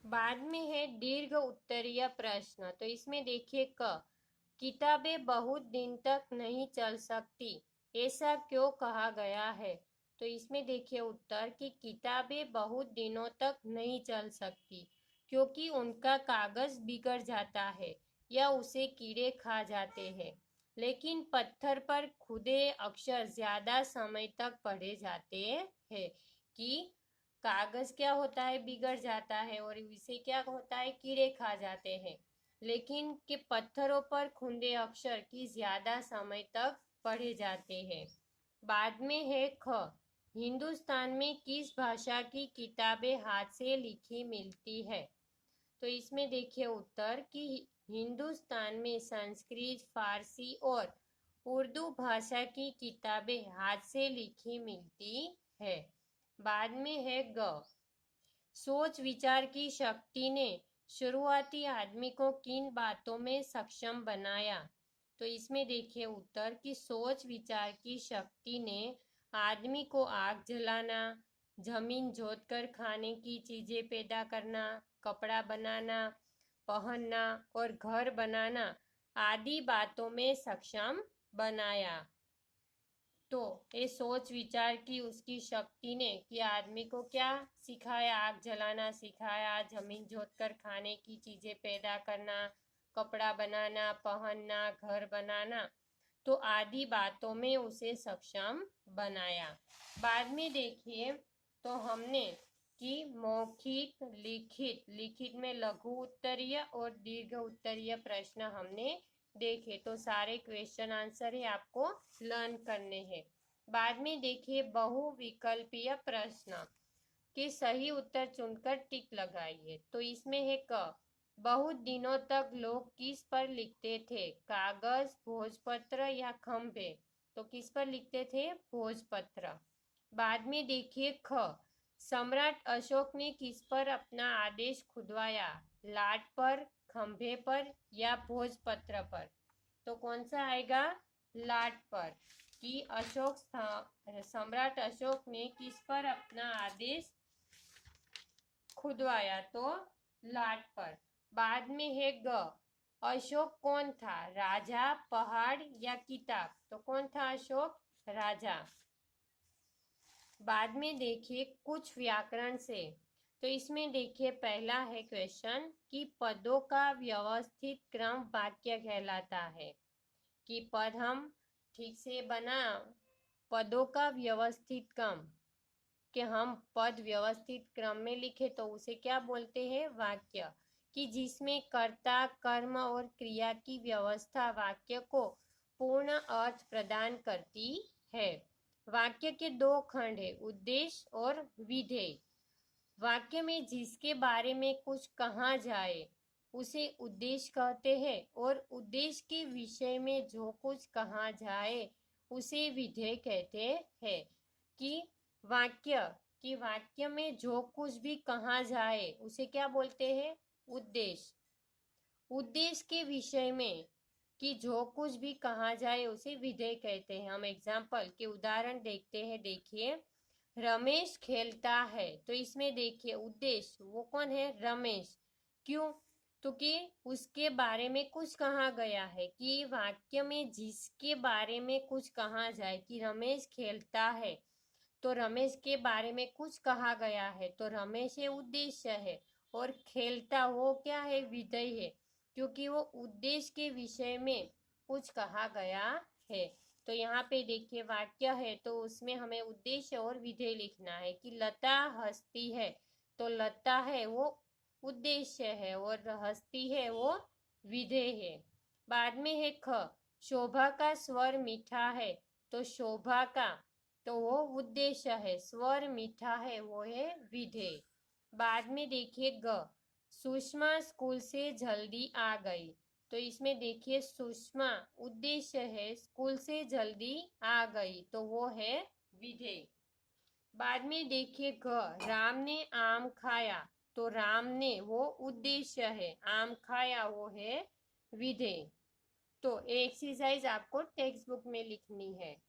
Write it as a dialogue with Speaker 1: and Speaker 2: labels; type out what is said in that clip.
Speaker 1: बाद में है दीर्घ उत्तरीय प्रश्न। तो इसमें देखिए किताबें बहुत दिन तक नहीं चल सकती, ऐसा क्यों कहा गया है। तो इसमें देखिए उत्तर कि किताबें बहुत दिनों तक नहीं चल सकती क्योंकि उनका कागज बिगड़ जाता है या उसे कीड़े खा जाते हैं। लेकिन पत्थर पर खुदे अक्षर ज्यादा समय तक पढ़े जाते हैं। कि कागज क्या होता है, बिगड़ जाता है और इसे क्या होता है, कीड़े खा जाते हैं। लेकिन के पत्थरों पर खुदे अक्षर की ज्यादा समय तक पढ़े जाते हैं। बाद में है हिंदुस्तान में किस भाषा की किताबें हाथ से लिखी मिलती है। तो इसमें देखिए उत्तर कि हिंदुस्तान में संस्कृत, फारसी और उर्दू भाषा की किताबें हाथ से लिखी मिलती है। बाद में है सोच विचार की शक्ति ने शुरुआती आदमी को किन बातों में सक्षम बनाया। तो इसमें देखिए उत्तर कि सोच विचार की शक्ति ने आदमी को आग जलाना, जमीन जोतकर खाने की चीजें पैदा करना, कपड़ा बनाना, पहनना और घर बनाना आदि बातों में सक्षम बनाया। तो ये सोच विचार की उसकी शक्ति ने कि आदमी को क्या सिखाया, आग जलाना सिखाया, जमीन जोतकर खाने की चीजें पैदा करना, कपड़ा बनाना, पहनना, घर बनाना, तो आदि बातों में उसे सक्षम बनाया। बाद में देखिए तो हमने कि मौखिक, लिखित में लघु उत्तरीय और दीर्घ उत्तरीय प्रश्न हमने देखे। तो सारे क्वेश्चन आंसर है आपको लर्न करने हैं। बाद में देखिए बहुविकल्पीय प्रश्न के सही उत्तर चुनकर टिक लगाइए। तो इसमें है बहुत दिनों तक लोग किस पर लिखते थे, कागज, भोजपत्र या खंभे। तो किस पर लिखते थे, भोजपत्र। बाद में देखिए सम्राट अशोक ने किस पर अपना आदेश खुदवाया, लाट पर, खंभे पर या भोजपत्र पर। तो कौन सा आएगा, लाट पर। कि सम्राट अशोक ने किस पर अपना आदेश खुदवाया, तो लाट पर। बाद में है अशोक कौन था, राजा, पहाड़ या किताब। तो कौन था अशोक, राजा। बाद में देखिए कुछ व्याकरण से। तो इसमें देखिए पहला है क्वेश्चन कि पदों का व्यवस्थित क्रम वाक्य कहलाता है। कि पद हम ठीक से बना, पदों का व्यवस्थित क्रम, कि हम पद व्यवस्थित क्रम में लिखे तो उसे क्या बोलते हैं, वाक्य। कि जिसमें कर्ता, कर्म और क्रिया की व्यवस्था वाक्य को पूर्ण अर्थ प्रदान करती है। वाक्य के दो खंड है, उद्देश्य और विधेय। वाक्य में जिसके बारे में कुछ कहा जाए उसे उद्देश्य कहते हैं और उद्देश्य के विषय में जो कुछ कहा जाए उसे विधेय कहते हैं। कि वाक्य में जो कुछ भी कहा जाए उसे क्या बोलते हैं, उद्देश्य। उद्देश्य के विषय में कि जो कुछ भी कहा जाए उसे विधेय कहते हैं। हम एग्जाम्पल के उदाहरण देखते हैं। देखिए रमेश खेलता है। तो इसमें देखिए उद्देश्य, वो कौन है, रमेश। क्यों, तो कि उसके बारे में कुछ कहा गया है। कि वाक्य में जिसके बारे में कुछ कहा जाए, कि रमेश खेलता है तो रमेश के बारे में कुछ कहा गया है, तो रमेश ये उद्देश्य है और खेलता वो क्या है, विधेय है, क्योंकि वो उद्देश्य के विषय में कुछ कहा गया है। तो यहाँ पे देखिए वाक्य है तो उसमें हमें उद्देश्य और विधेय लिखना है। कि लता हंसती है, तो लता है वो उद्देश्य है और हंसती है वो विधेय है। बाद में है शोभा का स्वर मीठा है, तो शोभा का, तो वो उद्देश्य है, स्वर मीठा है वो है विधेय। बाद में देखिए सुषमा स्कूल से जल्दी आ गई। तो इसमें देखिए सुषमा उद्देश्य है, स्कूल से जल्दी आ गई, तो वो है विधेय। बाद में देखिए राम ने आम खाया, तो राम ने वो उद्देश्य है, आम खाया वो है विधेय। तो एक्सरसाइज आपको टेक्स्ट बुक में लिखनी है।